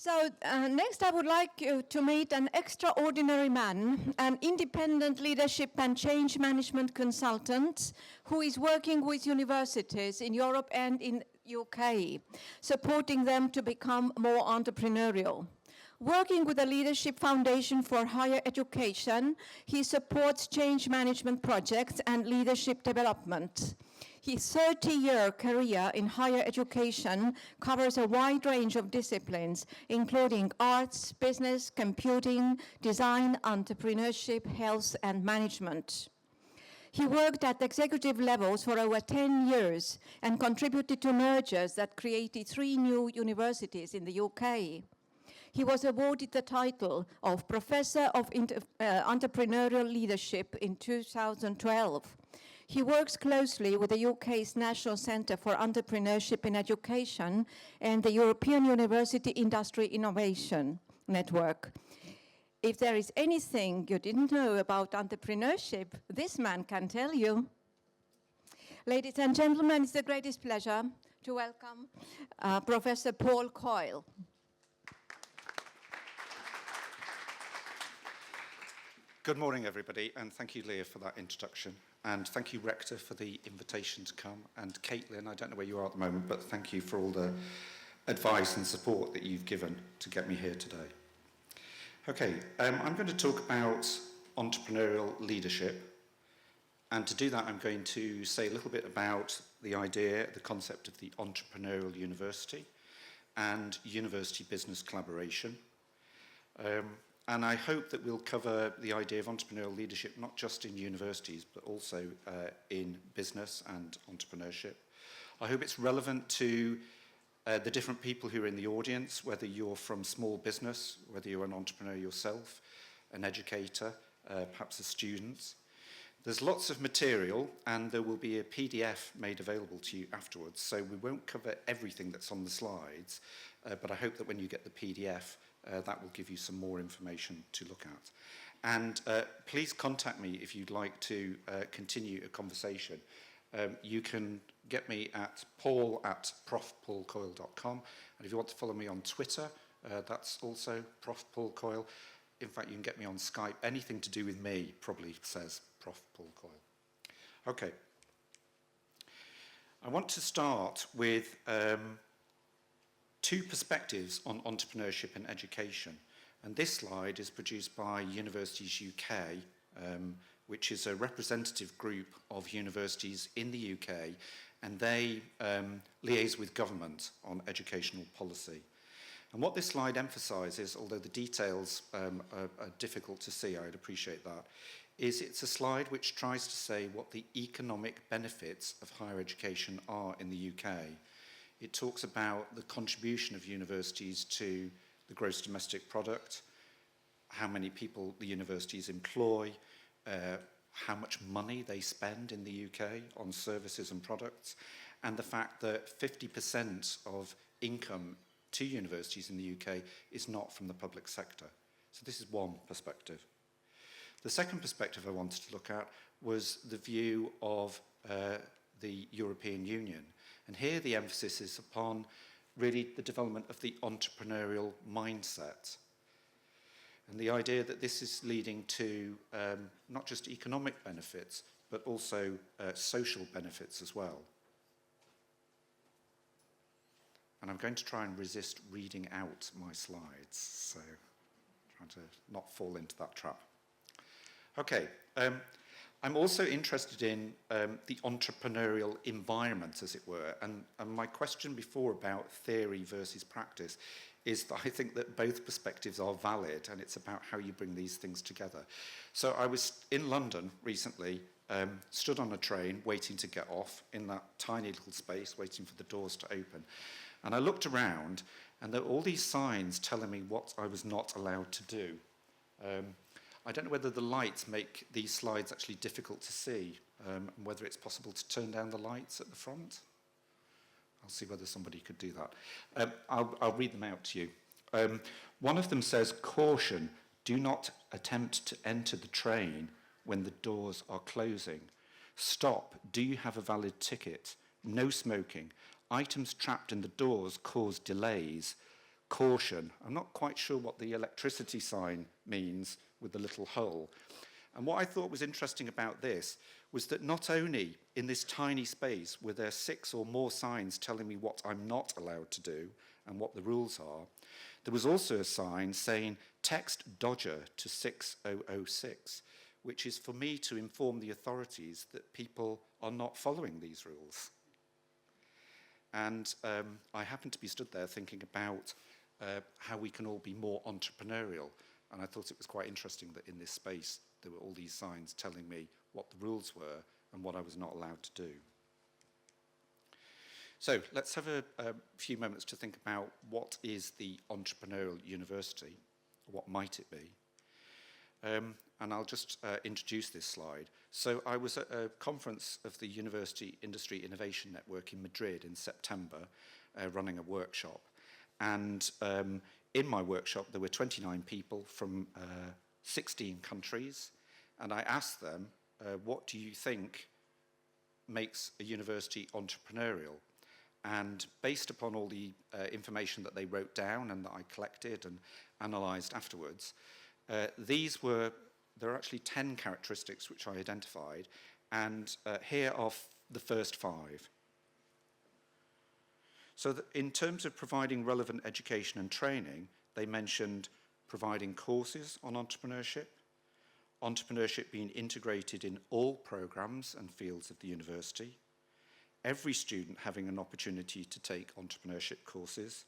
Next I would like you to meet an extraordinary man, an independent leadership and change management consultant who is working with universities in Europe and in UK, supporting them to become more entrepreneurial. Working with the Leadership Foundation for Higher Education, he supports change management projects and leadership development. His 30-year career in higher education covers a wide range of disciplines, including arts, business, computing, design, entrepreneurship, health, and management. He worked at executive levels for over 10 years and contributed to mergers that created 3 new universities in the UK. He was awarded the title of Professor of Entrepreneurial Leadership in 2012. He works closely with the UK's National Centre for Entrepreneurship in Education and the European University Industry Innovation Network. If there is anything you didn't know about entrepreneurship, this man can tell you. Ladies and gentlemen, it's the greatest pleasure to welcome Professor Paul Coyle. Good morning, everybody, and thank you, Leah, for that introduction. And thank you, Rector, for the invitation to come. And Caitlin, I don't know where you are at the moment, but thank you for all the advice and support that you've given to get me here today. Okay, I'm going to talk about entrepreneurial leadership. And to do that, I'm going to say a little bit about the idea, the concept of the Entrepreneurial University and university business collaboration. And I hope that we'll cover the idea of entrepreneurial leadership, not just in universities, but also in business and entrepreneurship. I hope it's relevant to the different people who are in the audience, whether you're from small business, whether you're an entrepreneur yourself, an educator, perhaps a student. There's lots of material, and there will be a PDF made available to you afterwards, so we won't cover everything that's on the slides, but I hope that when you get the PDF, that will give you some more information to look at. And please contact me if you'd like to continue a conversation. You can get me at paul@profpaulcoyle.com, and if you want to follow me on Twitter, that's also Prof. Paul Coyle. In fact, you can get me on Skype. Anything to do with me probably says Prof. Paul Coyle. Okay. I want to start with 2 perspectives on entrepreneurship and education. And this slide is produced by Universities UK, which is a representative group of universities in the UK, and they liaise with government on educational policy. And what this slide emphasises, although the details are difficult to see, I'd appreciate that, is it's a slide which tries to say what the economic benefits of higher education are in the UK. It talks about the contribution of universities to the gross domestic product, how many people the universities employ, how much money they spend in the UK on services and products, and the fact that 50% of income to universities in the UK is not from the public sector. So this is one perspective. The second perspective I wanted to look at was the view of the European Union. And here the emphasis is upon really the development of the entrepreneurial mindset. And the idea that this is leading to not just economic benefits, but also social benefits as well. And I'm going to try and resist reading out my slides, so trying to not fall into that trap. Okay, I'm also interested in the entrepreneurial environment, as it were, and my question before about theory versus practice is that I think that both perspectives are valid, and it's about how you bring these things together. So I was in London recently, stood on a train waiting to get off in that tiny little space, waiting for the doors to open. And I looked around, and there were all these signs telling me what I was not allowed to do. I don't know whether the lights make these slides actually difficult to see, and whether it's possible to turn down the lights at the front. I'll see whether somebody could do that. I'll read them out to you. One of them says, "Caution, do not attempt to enter the train when the doors are closing. Stop, do you have a valid ticket? No smoking. Items trapped in the doors cause delays. caution. I'm not quite sure what the electricity sign means with the little hole. And what I thought was interesting about this was that not only in this tiny space were there 6 or more signs telling me what I'm not allowed to do and what the rules are, there was also a sign saying text Dodger to 6006, which is for me to inform the authorities that people are not following these rules. And I happened to be stood there thinking about how we can all be more entrepreneurial. And I thought it was quite interesting that in this space there were all these signs telling me what the rules were and what I was not allowed to do. So let's have a few moments to think about what is the Entrepreneurial University, what might it be? And I'll just introduce this slide. So I was at a conference of the University Industry Innovation Network in Madrid in September, running a workshop. And in my workshop, there were 29 people from 16 countries. And I asked them, what do you think makes a university entrepreneurial? And based upon all the information that they wrote down and that I collected and analysed afterwards, there are actually 10 characteristics which I identified, and here are the first 5. So that in terms of providing relevant education and training, they mentioned providing courses on entrepreneurship being integrated in all programs and fields of the university, every student having an opportunity to take entrepreneurship courses,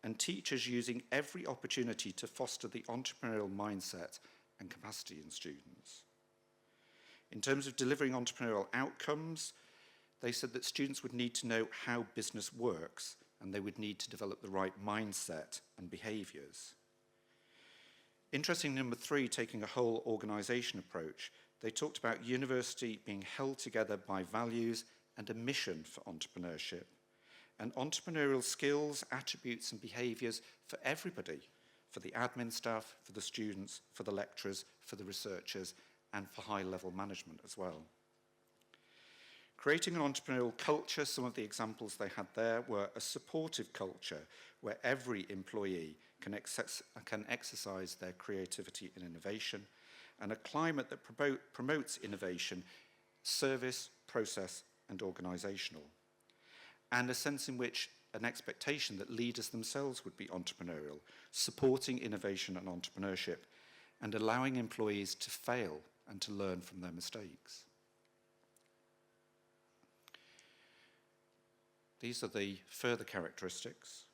and teachers using every opportunity to foster the entrepreneurial mindset and capacity in students. In terms of delivering entrepreneurial outcomes, they said that students would need to know how business works, and they would need to develop the right mindset and behaviours. Interesting, number 3, taking a whole organisation approach, they talked about university being held together by values and a mission for entrepreneurship, and entrepreneurial skills, attributes and behaviours for everybody, for the admin staff, for the students, for the lecturers, for the researchers, and for high-level management as well. Creating an entrepreneurial culture, some of the examples they had there were a supportive culture where every employee can exercise their creativity and innovation, and a climate that promotes innovation, service, process, and organisational, and a sense in which an expectation that leaders themselves would be entrepreneurial, supporting innovation and entrepreneurship, and allowing employees to fail and to learn from their mistakes. These are the further characteristics.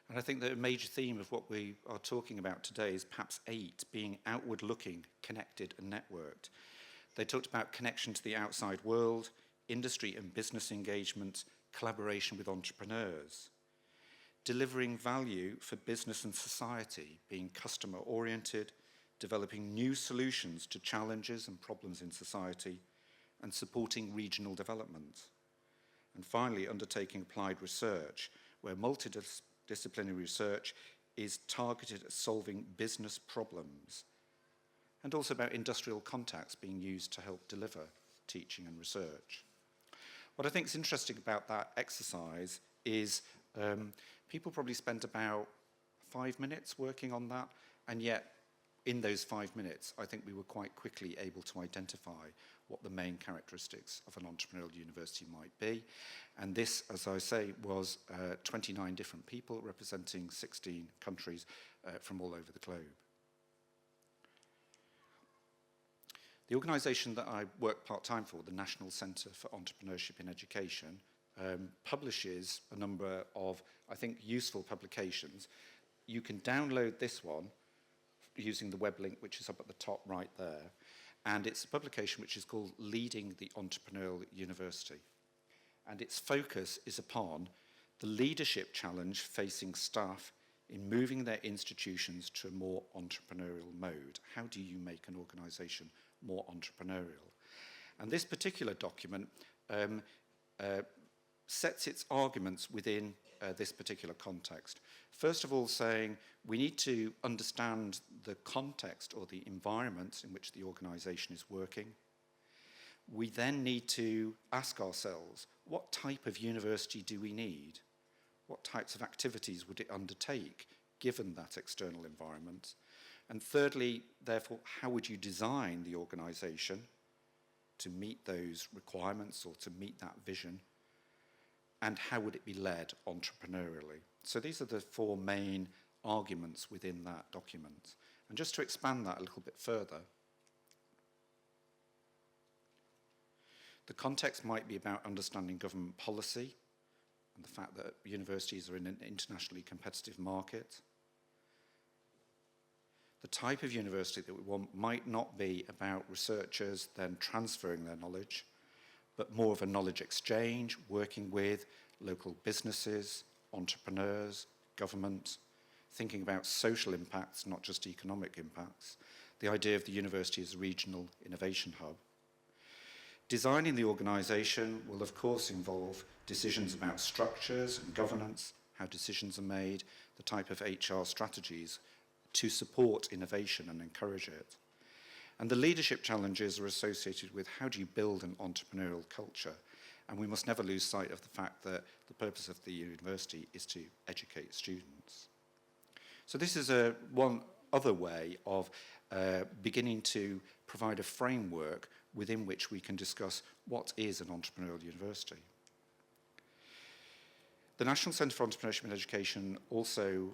And I think that a major theme of what we are talking about today is perhaps 8, being outward-looking, connected and networked. They talked about connection to the outside world, industry and business engagement, collaboration with entrepreneurs, delivering value for business and society, being customer-oriented, developing new solutions to challenges and problems in society, and supporting regional development. And finally, undertaking applied research, where multidisciplinary research is targeted at solving business problems, and also about industrial contacts being used to help deliver teaching and research. What I think is interesting about that exercise is people probably spent about 5 minutes working on that, and yet in those 5 minutes, I think we were quite quickly able to identify what the main characteristics of an entrepreneurial university might be. And this, as I say, was 29 different people representing 16 countries from all over the globe. The organisation that I work part-time for, the National Centre for Entrepreneurship in Education, publishes a number of, I think, useful publications. You can download this one using the web link, which is up at the top right there. And it's a publication which is called Leading the Entrepreneurial University. And its focus is upon the leadership challenge facing staff in moving their institutions to a more entrepreneurial mode. How do you make an organisation more entrepreneurial? And this particular document sets its arguments within this particular context. First of all, saying we need to understand the context or the environment in which the organisation is working. We then need to ask ourselves, what type of university do we need? What types of activities would it undertake given that external environment? And thirdly, therefore, how would you design the organisation to meet those requirements or to meet that vision? And how would it be led entrepreneurially? So these are the four main arguments within that document. And just to expand that a little bit further, the context might be about understanding government policy and the fact that universities are in an internationally competitive market. The type of university that we want might not be about researchers then transferring their knowledge, but more of a knowledge exchange, working with local businesses, entrepreneurs, government, thinking about social impacts, not just economic impacts, the idea of the university as a regional innovation hub. Designing the organisation will of course involve decisions about structures and governance, how decisions are made, the type of HR strategies to support innovation and encourage it. And the leadership challenges are associated with how do you build an entrepreneurial culture. And we must never lose sight of the fact that the purpose of the university is to educate students. So this is one other way of beginning to provide a framework within which we can discuss what is an entrepreneurial university. The National Centre for Entrepreneurship and Education also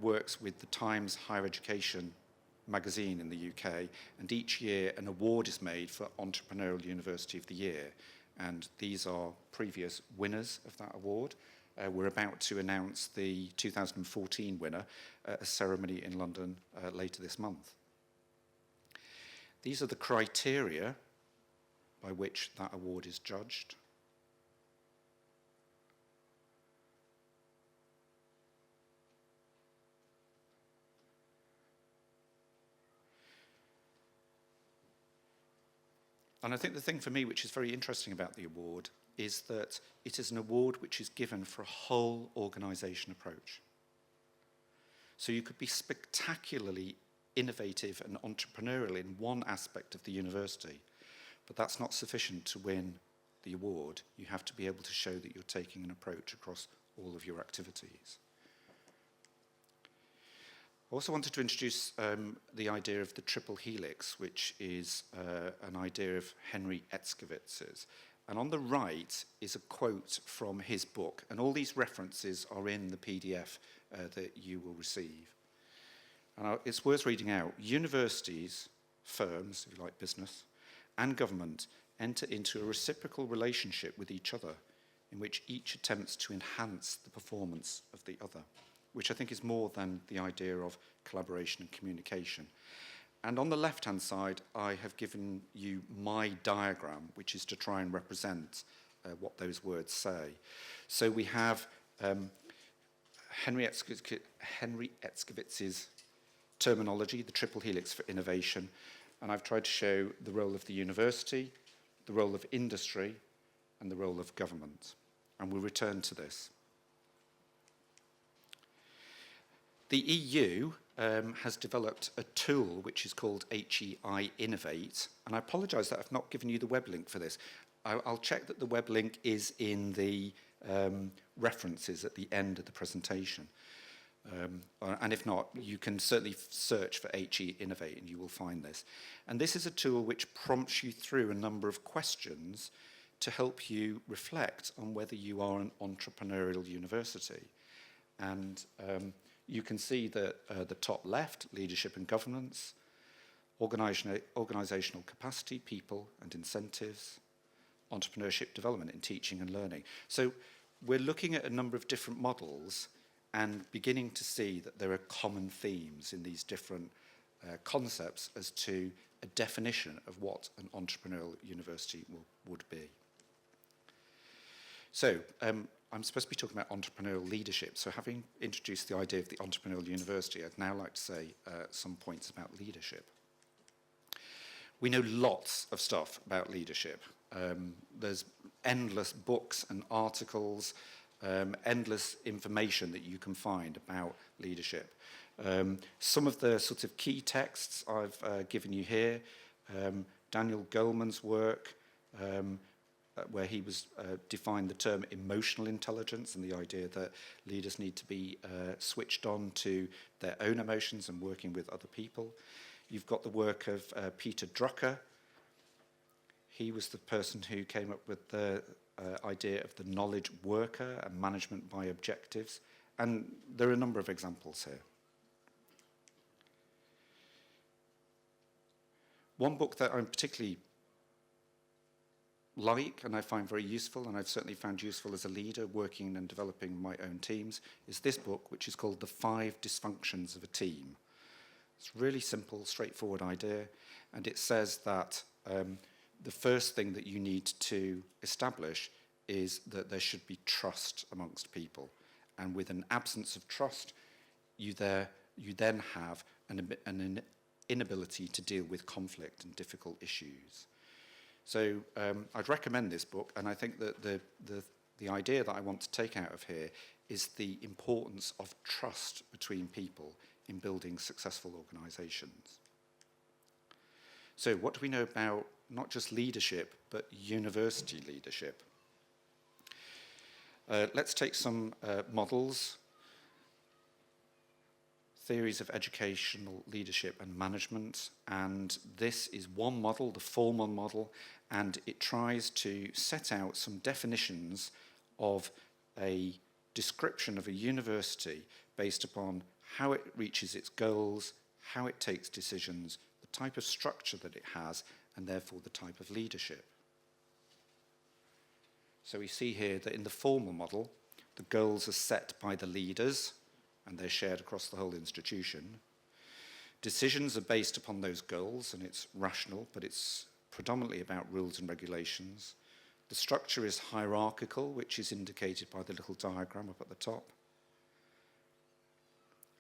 works with the Times Higher Education magazine in the UK, and each year an award is made for Entrepreneurial University of the Year, and these are previous winners of that award. We're about to announce the 2014 winner at a ceremony in London later this month. These are the criteria by which that award is judged. And I think the thing for me which is very interesting about the award is that it is an award which is given for a whole organisation approach. So you could be spectacularly innovative and entrepreneurial in one aspect of the university, but that's not sufficient to win the award. You have to be able to show that you're taking an approach across all of your activities. I also wanted to introduce the idea of the triple helix, which is an idea of Henry Etzkowitz's. And on the right is a quote from his book, and all these references are in the PDF that you will receive. And it's worth reading out. Universities, firms, if you like business, and government enter into a reciprocal relationship with each other in which each attempts to enhance the performance of the other, which I think is more than the idea of collaboration and communication. And on the left-hand side, I have given you my diagram, which is to try and represent what those words say. So we have Henry Etzkowitz's terminology, the triple helix for innovation, and I've tried to show the role of the university, the role of industry, and the role of government. And we'll return to this. The EU has developed a tool which is called HEI Innovate, and I apologise that I've not given you the web link for this. I'll check that the web link is in the references at the end of the presentation. And if not, you can certainly search for HE Innovate and you will find this. And this is a tool which prompts you through a number of questions to help you reflect on whether you are an entrepreneurial university. And you can see that the top left, leadership and governance, organisational capacity, people and incentives, entrepreneurship development in teaching and learning. So we're looking at a number of different models and beginning to see that there are common themes in these different concepts as to a definition of what an entrepreneurial university would be. So I'm supposed to be talking about entrepreneurial leadership. So having introduced the idea of the entrepreneurial university, I'd now like to say some points about leadership. We know lots of stuff about leadership. There's endless books and articles, endless information that you can find about leadership. Some of the sort of key texts I've given you here, Daniel Goleman's work, where he was defined the term emotional intelligence and the idea that leaders need to be switched on to their own emotions and working with other people. You've got the work of Peter Drucker. He was the person who came up with the idea of the knowledge worker and management by objectives. And there are a number of examples here. One book that I'm particularly like and I find very useful, and I've certainly found useful as a leader working and developing my own teams, is this book, which is called The 5 Dysfunctions of a Team. It's a really simple, straightforward idea, and it says that the first thing that you need to establish is that there should be trust amongst people. And with an absence of trust, you then have an inability to deal with conflict and difficult issues. So I'd recommend this book, and I think that the idea that I want to take out of here is the importance of trust between people in building successful organizations. So what do we know about not just leadership, but university leadership? Let's take some models. Theories of educational leadership and management, and this is one model, the formal model, and it tries to set out some definitions of a description of a university based upon how it reaches its goals, how it takes decisions, the type of structure that it has, and therefore the type of leadership. So we see here that in the formal model, the goals are set by the leaders, and they're shared across the whole institution. Decisions are based upon those goals, and it's rational, but it's predominantly about rules and regulations. The structure is hierarchical, which is indicated by the little diagram up at the top.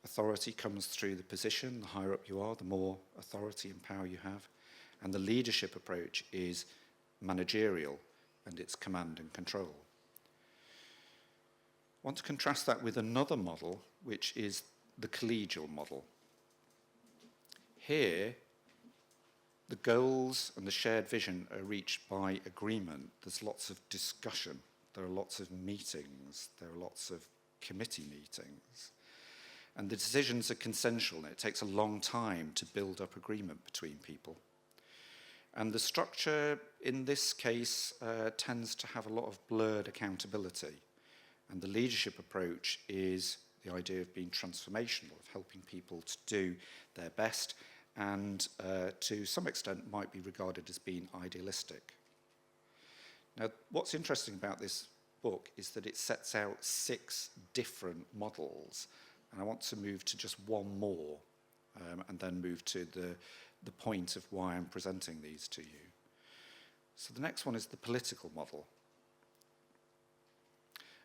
Authority comes through the position. The higher up you are, the more authority and power you have. And the leadership approach is managerial, and it's command and control. I want to contrast that with another model, which is the collegial model. Here, the goals and the shared vision are reached by agreement. There's lots of discussion. There are lots of meetings. There are lots of committee meetings. And the decisions are consensual, and it takes a long time to build up agreement between people. And the structure in this case tends to have a lot of blurred accountability. And the leadership approach is the idea of being transformational, of helping people to do their best, and to some extent might be regarded as being idealistic. Now, what's interesting about this book is that it sets out 6 different models, and I want to move to just one more, and then move to the point of why I'm presenting these to you. So the next one is the political model.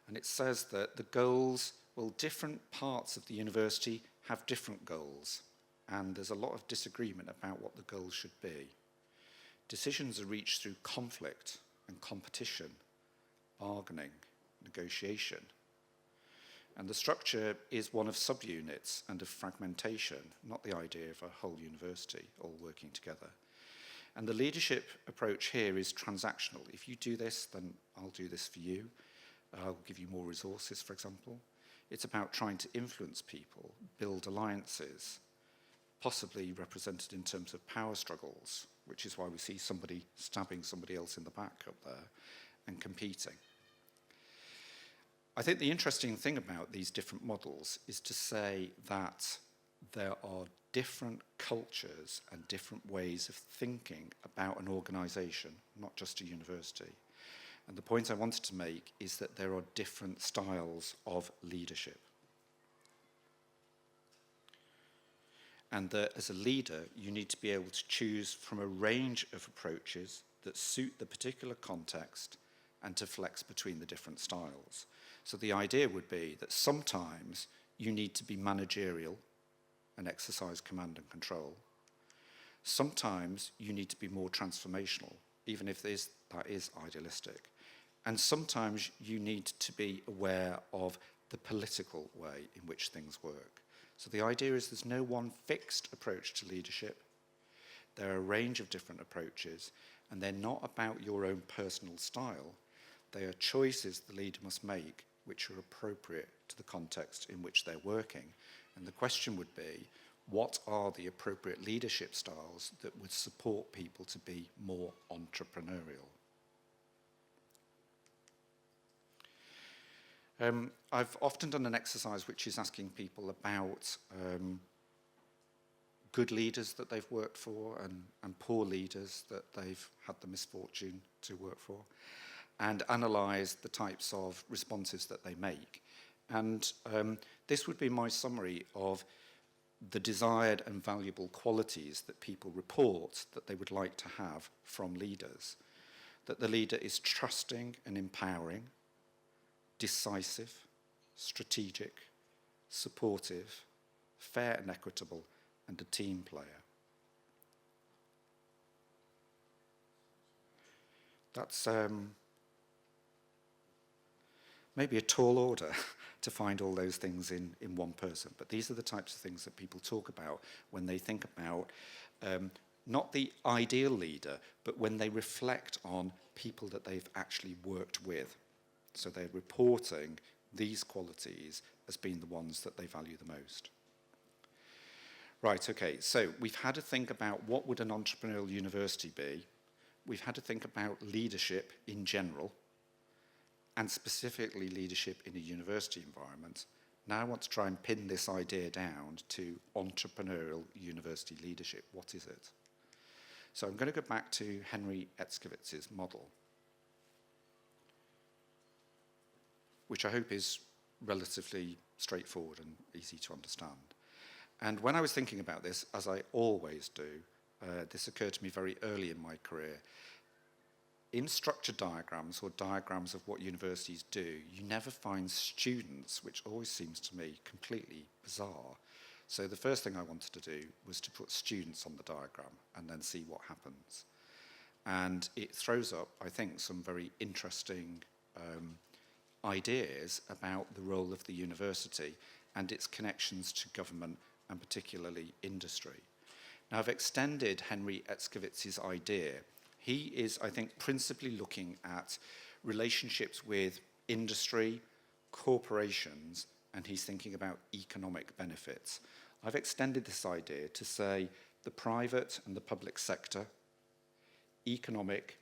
And it says that the goals, well, different parts of the university have different goals, and there's a lot of disagreement about what the goals should be. Decisions are reached through conflict and competition, bargaining, negotiation. And the structure is one of subunits and of fragmentation, not the idea of a whole university all working together. And the leadership approach here is transactional. If you do this, then I'll do this for you. I'll give you more resources, for example. It's about trying to influence people, build alliances, possibly represented in terms of power struggles, which is why we see somebody stabbing somebody else in the back up there and competing. I think the interesting thing about these different models is to say that there are different cultures and different ways of thinking about an organization, not just a university. And the point I wanted to make is that there are different styles of leadership. And that as a leader, you need to be able to choose from a range of approaches that suit the particular context and to flex between the different styles. So the idea would be that sometimes you need to be managerial and exercise command and control. Sometimes you need to be more transformational, even if that is idealistic. And sometimes you need to be aware of the political way in which things work. So the idea is there's no one fixed approach to leadership. There are a range of different approaches, and they're not about your own personal style. They are choices the leader must make which are appropriate to the context in which they're working. And the question would be, what are the appropriate leadership styles that would support people to be more entrepreneurial? I've often done an exercise which is asking people about good leaders that they've worked for and poor leaders that they've had the misfortune to work for, and analyse the types of responses that they make. And this would be my summary of the desired and valuable qualities that people report that they would like to have from leaders. That the leader is trusting and empowering, decisive, strategic, supportive, fair and equitable, and a team player. That's maybe a tall order to find all those things in one person, but these are the types of things that people talk about when they think about not the ideal leader, but when they reflect on people that they've actually worked with. So they're reporting these qualities as being the ones that they value the most. Right, okay, so we've had to think about what would an entrepreneurial university be. We've had to think about leadership in general, and specifically leadership in a university environment. Now I want to try and pin this idea down to entrepreneurial university leadership. What is it? So I'm going to go back to Henry Etskowitz's model, which I hope is relatively straightforward and easy to understand. And when I was thinking about this, as I always do, this occurred to me very early in my career. In structured diagrams, or diagrams of what universities do, you never find students, which always seems to me completely bizarre. So the first thing I wanted to do was to put students on the diagram and then see what happens. And it throws up, I think, some very interesting ideas about the role of the university and its connections to government and particularly industry. Now, I've extended Henry Etskowitz's idea. He is, I think, principally looking at relationships with industry, corporations, and he's thinking about economic benefits. I've extended this idea to say the private and the public sector, economic,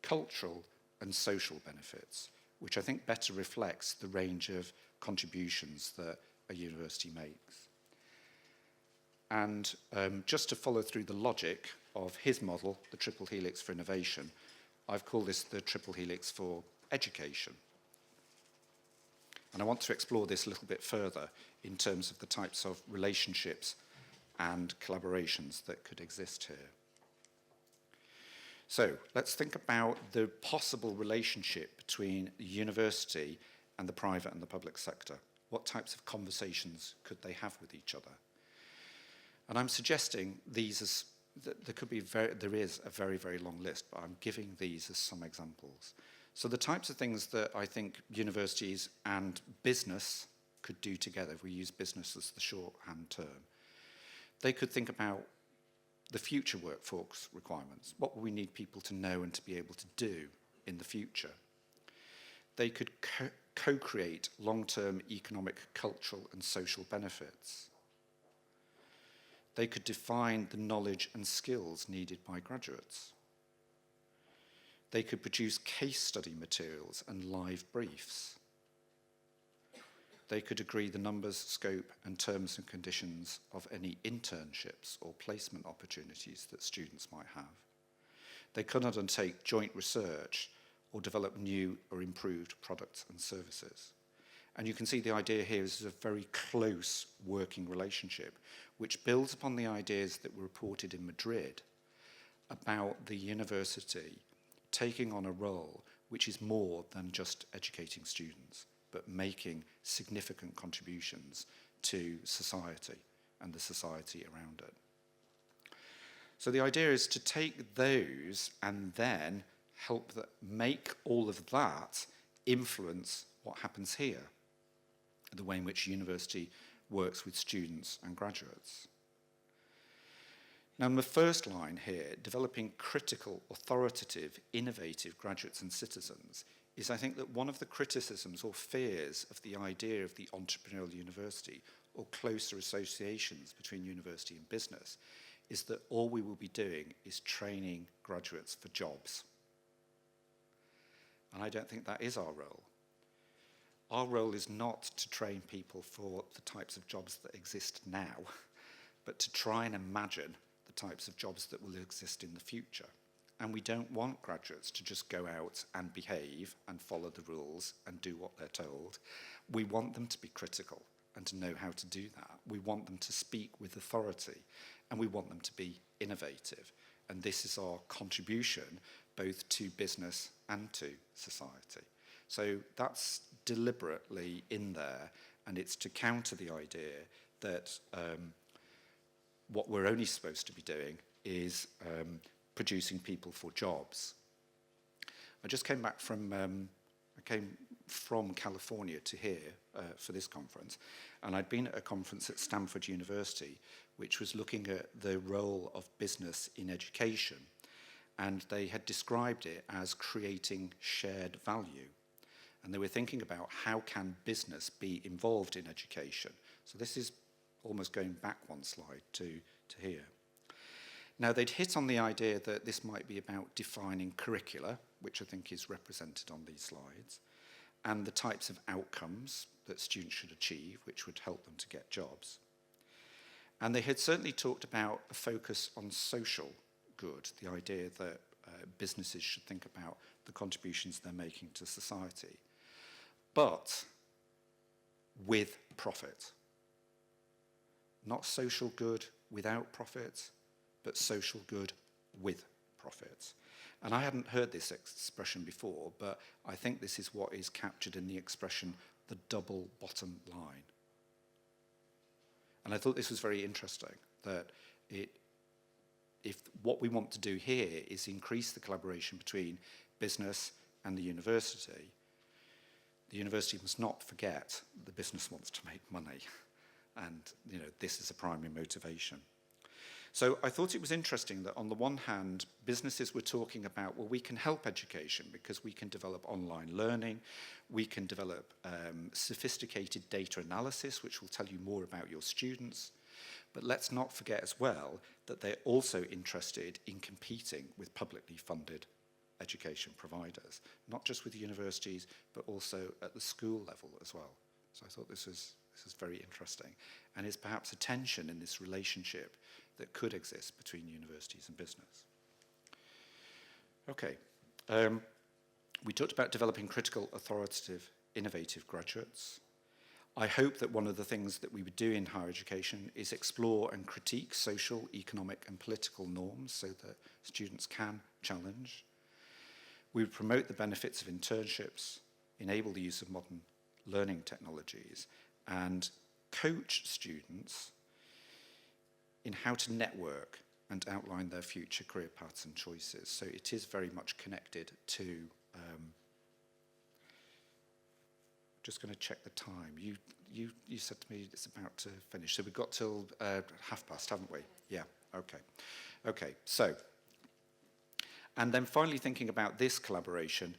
cultural, and social benefits, which I think better reflects the range of contributions that a university makes. And just to follow through the logic of his model, the triple helix for innovation, I've called this the triple helix for education. And I want to explore this a little bit further in terms of the types of relationships and collaborations that could exist here. So let's think about the possible relationship between the university and the private and the public sector. What types of conversations could they have with each other? And I'm suggesting these as there is a very, very long list, but I'm giving these as some examples. So the types of things that I think universities and business could do together, if we use business as the shorthand term, they could think about the future workforce requirements. What will we need people to know and to be able to do in the future? They could co-create long-term economic, cultural, and social benefits. They could define the knowledge and skills needed by graduates. They could produce case study materials and live briefs. They could agree the numbers, scope, and terms and conditions of any internships or placement opportunities that students might have. They could undertake joint research or develop new or improved products and services. And you can see the idea here is a very close working relationship, which builds upon the ideas that were reported in Madrid about the university taking on a role which is more than just educating students, but making significant contributions to society and the society around it. So the idea is to take those and then help make all of that influence what happens here, the way in which university works with students and graduates. Now, in the first line here, developing critical, authoritative, innovative graduates and citizens, is I think that one of the criticisms or fears of the idea of the entrepreneurial university, or closer associations between university and business, is that all we will be doing is training graduates for jobs. And I don't think that is our role. Our role is not to train people for the types of jobs that exist now, but to try and imagine the types of jobs that will exist in the future. And we don't want graduates to just go out and behave and follow the rules and do what they're told. We want them to be critical and to know how to do that. We want them to speak with authority, and we want them to be innovative. And this is our contribution both to business and to society. So that's deliberately in there, and it's to counter the idea that what we're only supposed to be doing is producing people for jobs. I just came back from, California to here for this conference, and I'd been at a conference at Stanford University which was looking at the role of business in education, and they had described it as creating shared value. And they were thinking about how can business be involved in education. So this is almost going back one slide to here. Now, they'd hit on the idea that this might be about defining curricula, which I think is represented on these slides, and the types of outcomes that students should achieve, which would help them to get jobs. And they had certainly talked about a focus on social good, the idea that businesses should think about the contributions they're making to society, but with profit. Not social good without profit, but social good with profit. And I hadn't heard this expression before, but I think this is what is captured in the expression, the double bottom line. And I thought this was very interesting, that if what we want to do here is increase the collaboration between business and the university must not forget the business wants to make money. And this is a primary motivation. So I thought it was interesting that on the one hand, businesses were talking about, well, we can help education because we can develop online learning, we can develop sophisticated data analysis, which will tell you more about your students. But let's not forget as well that they're also interested in competing with publicly funded education providers, not just with universities, but also at the school level as well. So I thought this is very interesting, and is perhaps a tension in this relationship that could exist between universities and business. Okay, we talked about developing critical, authoritative, innovative graduates. I hope that one of the things that we would do in higher education is explore and critique social, economic, and political norms so that students can challenge. We would promote the benefits of internships, enable the use of modern learning technologies, and coach students in how to network and outline their future career paths and choices. So it is very much connected to, just going to check the time. You said to me it's about to finish, so we've got till past, haven't we? Yeah, okay, so, and then finally thinking about this collaboration,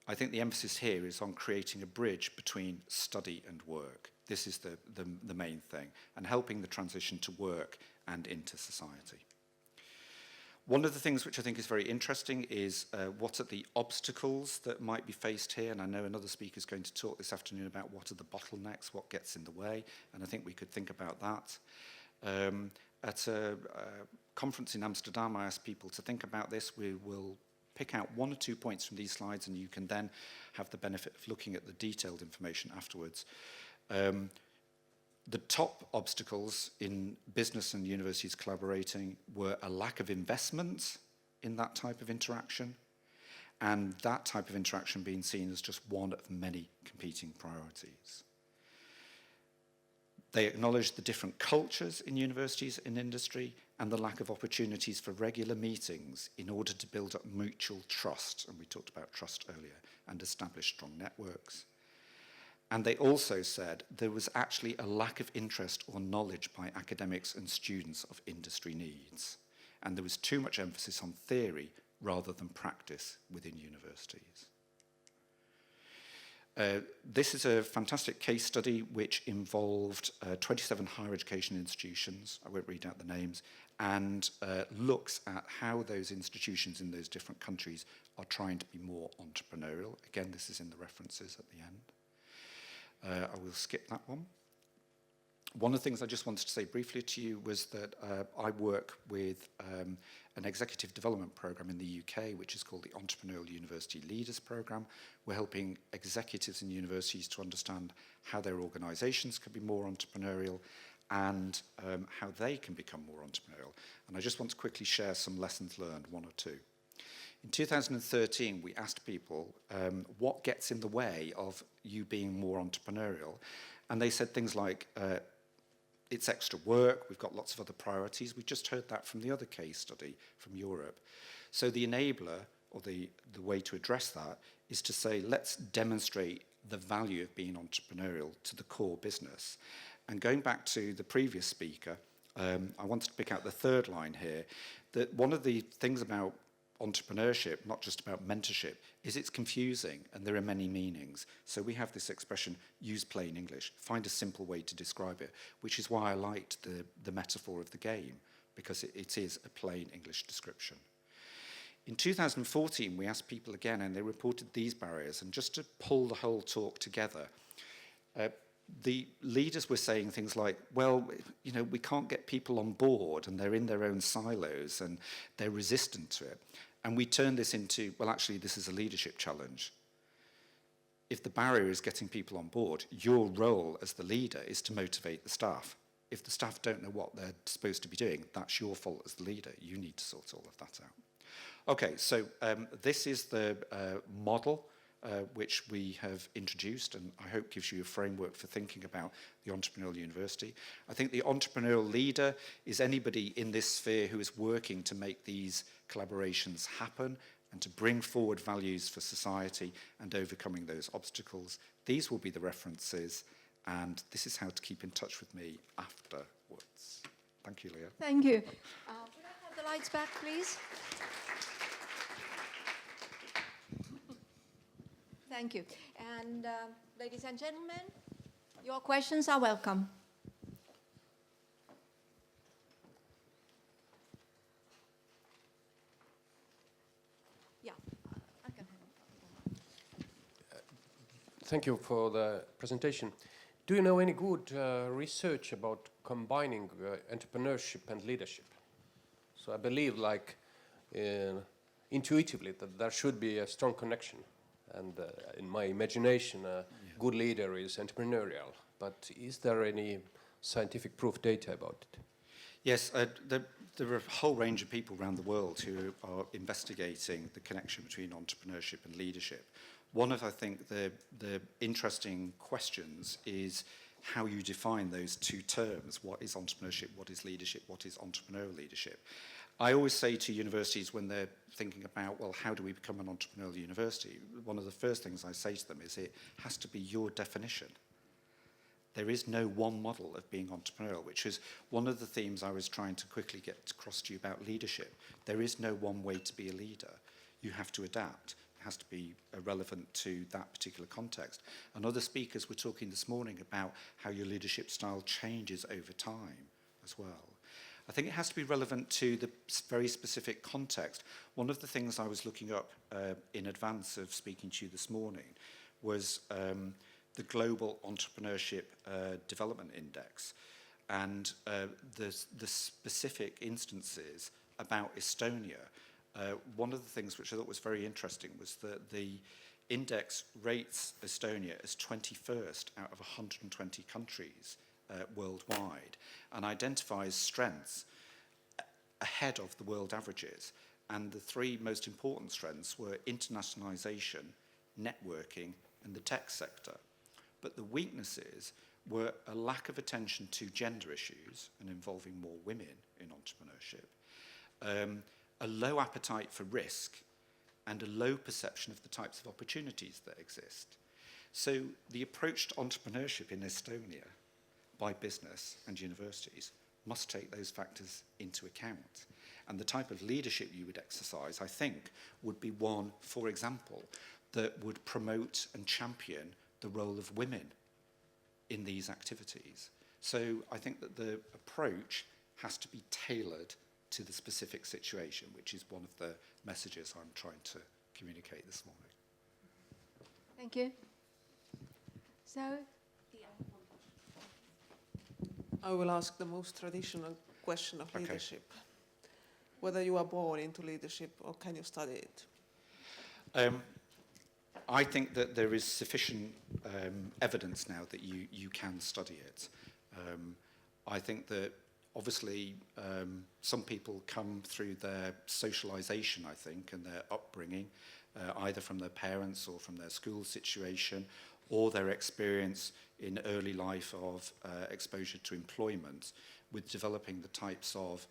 I think the emphasis here is on creating a bridge between study and work. This is the main thing, and helping the transition to work and into society. One of the things which I think is very interesting is what are the obstacles that might be faced here, and I know another speaker is going to talk this afternoon about what are the bottlenecks, what gets in the way, and I think we could think about that. At a conference in Amsterdam, I asked people to think about this. We will pick out 1 or 2 points from these slides, and you can then have the benefit of looking at the detailed information afterwards. The top obstacles in business and universities collaborating were a lack of investment in that type of interaction, and that type of interaction being seen as just one of many competing priorities. They acknowledged the different cultures in universities and industry and the lack of opportunities for regular meetings in order to build up mutual trust, and we talked about trust earlier, and establish strong networks. And they also said there was actually a lack of interest or knowledge by academics and students of industry needs, and there was too much emphasis on theory rather than practice within universities. This is a fantastic case study which involved 27 higher education institutions, I won't read out the names, and looks at how those institutions in those different countries are trying to be more entrepreneurial. Again, this is in the references at the end. I will skip that one. One of the things I just wanted to say briefly to you was that I work with an executive development program in the UK, which is called the Entrepreneurial University Leaders Program. We're helping executives in universities to understand how their organizations can be more entrepreneurial and how they can become more entrepreneurial. And I just want to quickly share some lessons learned, one or two. In 2013, we asked people what gets in the way of you being more entrepreneurial. And they said things like, it's extra work, we've got lots of other priorities. We just heard that from the other case study from Europe. So the enabler, or the way to address that, is to say, let's demonstrate the value of being entrepreneurial to the core business. And going back to the previous speaker, I wanted to pick out the third line here, that one of the things about entrepreneurship, not just about mentorship, is it's confusing and there are many meanings. So we have this expression, use plain English, find a simple way to describe it, which is why I liked the metaphor of the game, because it is a plain English description. In 2014, we asked people again, and they reported these barriers, and just to pull the whole talk together, the leaders were saying things like, well, you know, we can't get people on board and they're in their own silos and they're resistant to it. And we turned this into, well, actually, this is a leadership challenge. If the barrier is getting people on board, your role as the leader is to motivate the staff. If the staff don't know what they're supposed to be doing, that's your fault as the leader. You need to sort all of that out. Okay, so this is the model which we have introduced, and I hope gives you a framework for thinking about the Entrepreneurial University. I think the entrepreneurial leader is anybody in this sphere who is working to make these collaborations happen and to bring forward values for society and overcoming those obstacles. These will be the references, and this is how to keep in touch with me afterwards. Thank you, Leah. Thank you. Could I have the lights back, please? Thank you. And ladies and gentlemen, your questions are welcome. Yeah, I can have it. Thank you for the presentation. Do you know any good research about combining entrepreneurship and leadership? So I believe, like, intuitively, that there should be a strong connection. And in my imagination, a good leader is entrepreneurial. But is there any scientific proof data about it? Yes, there are a whole range of people around the world who are investigating the connection between entrepreneurship and leadership. One of, I think, the interesting questions is how you define those two terms. What is entrepreneurship? What is leadership? What is entrepreneurial leadership? I always say to universities when they're thinking about, well, how do we become an entrepreneurial university? One of the first things I say to them is it has to be your definition. There is no one model of being entrepreneurial, which is one of the themes I was trying to quickly get across to you about leadership. There is no one way to be a leader. You have to adapt. It has to be relevant to that particular context. And other speakers were talking this morning about how your leadership style changes over time as well. I think it has to be relevant to the very specific context. One of the things I was looking up in advance of speaking to you this morning was the Global Entrepreneurship Development Index and the specific instances about Estonia. One of the things which I thought was very interesting was that the index rates Estonia as 21st out of 120 countries worldwide and identifies strengths ahead of the world averages. And the three most important strengths were internationalization, networking, and the tech sector. But the weaknesses were a lack of attention to gender issues and involving more women in entrepreneurship, a low appetite for risk, and a low perception of the types of opportunities that exist. So the approach to entrepreneurship in Estonia by business and universities must take those factors into account. And the type of leadership you would exercise, I think, would be one, for example, that would promote and champion the role of women in these activities. So I think that the approach has to be tailored to the specific situation, which is one of the messages I'm trying to communicate this morning. Thank you. So, I will ask the most traditional question of Okay. leadership. Whether you are born into leadership or can you study it? I think that there is sufficient evidence now that you can study it. I think that obviously some people come through their socialization, I think, and their upbringing, either from their parents or from their school situation, or their experience in early life of exposure to employment, with developing the types of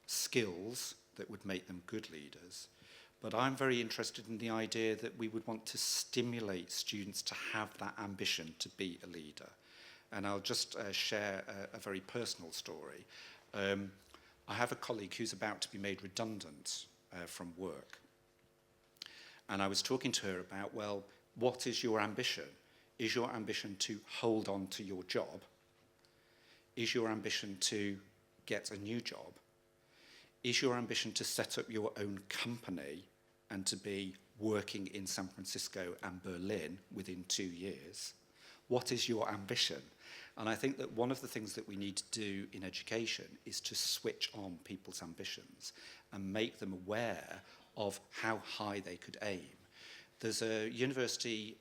skills that would make them good leaders. But I'm very interested in the idea that we would want to stimulate students to have that ambition to be a leader. And I'll just share a very personal story. I have a colleague who's about to be made redundant from work. And I was talking to her about, well, what is your ambition? Is your ambition to hold on to your job? Is your ambition to get a new job? Is your ambition to set up your own company and to be working in San Francisco and Berlin within 2 years? What is your ambition? And I think that one of the things that we need to do in education is to switch on people's ambitions and make them aware of how high they could aim. There's a university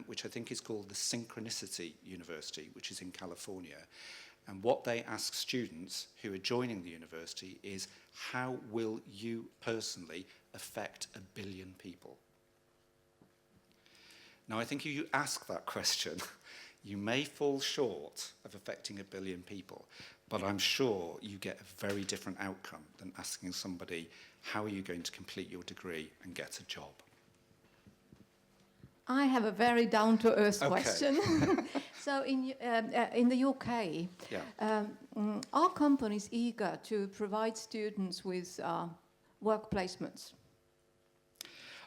which I think is called the Synchronicity University, which is in California. And what they ask students who are joining the university is, how will you personally affect 1 billion people? Now, I think if you ask that question, you may fall short of affecting 1 billion people, but I'm sure you get a very different outcome than asking somebody, how are you going to complete your degree and get a job? I have a very down-to-earth Okay. question. So in the UK, Yeah. are companies eager to provide students with work placements?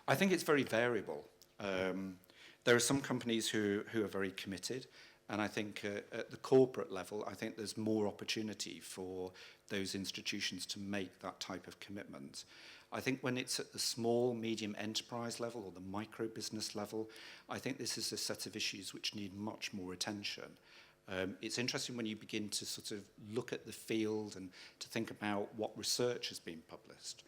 I think it's very variable. There are some companies who are very committed, and I think at the corporate level, I think there's more opportunity for those institutions to make that type of commitment. I think when it's at the small, medium enterprise level or the micro business level, I think this is a set of issues which need much more attention. It's interesting when you begin to sort of look at the field and to think about what research has been published.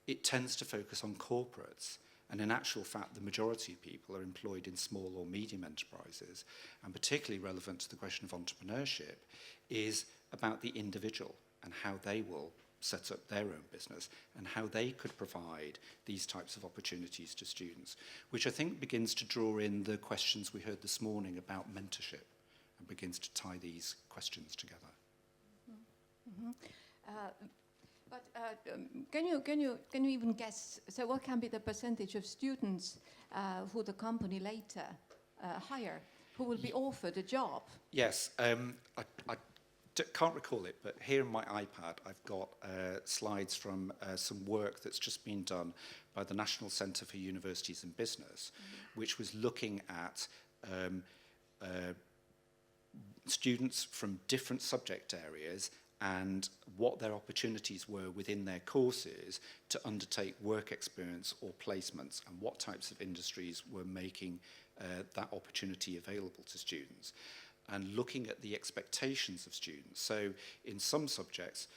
It tends to focus on corporates. And in actual fact, the majority of people are employed in small or medium enterprises. And particularly relevant to the question of entrepreneurship is about the individual and how they will set up their own business and how they could provide these types of opportunities to students, which I think begins to draw in the questions we heard this morning about mentorship and begins to tie these questions together. Mm-hmm. But can you even guess, so what can be the percentage of students who the company later hire, who will be offered a job? Yes, I can't recall it, but here in my iPad I've got slides from some work that's just been done by the National Centre for Universities and Business, which was looking at students from different subject areas and what their opportunities were within their courses to undertake work experience or placements, and what types of industries were making that opportunity available to students, and looking at the expectations of students. So in some subjects,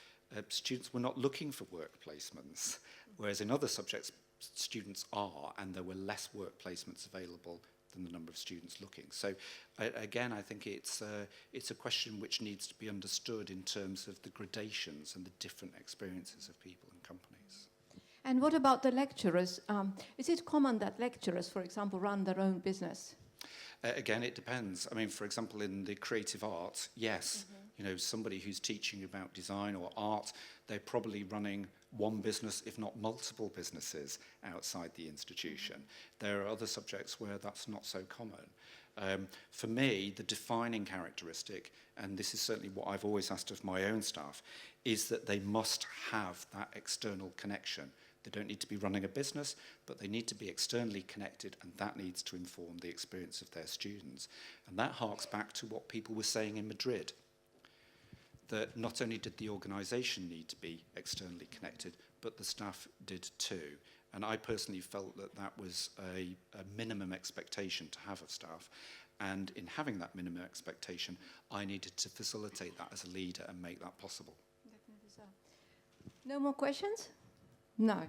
students were not looking for work placements, whereas in other subjects, students are, and there were less work placements available than the number of students looking. So again, I think it's a question which needs to be understood in terms of the gradations and the different experiences of people and companies. And what about the lecturers? Is it common that lecturers, for example, run their own business? Again, it depends. I mean, for example, in the creative arts, yes, you know, somebody who's teaching about design or art, they're probably running one business, if not multiple businesses outside the institution. There are other subjects where that's not so common. For me, the defining characteristic, and this is certainly what I've always asked of my own staff, is that they must have that external connection. They don't need to be running a business, but they need to be externally connected, and that needs to inform the experience of their students. And that harks back to what people were saying in Madrid, that not only did the organisation need to be externally connected, but the staff did too. And I personally felt that that was a minimum expectation to have of staff. And in having that minimum expectation, I needed to facilitate that as a leader and make that possible. Definitely so. No more questions? No.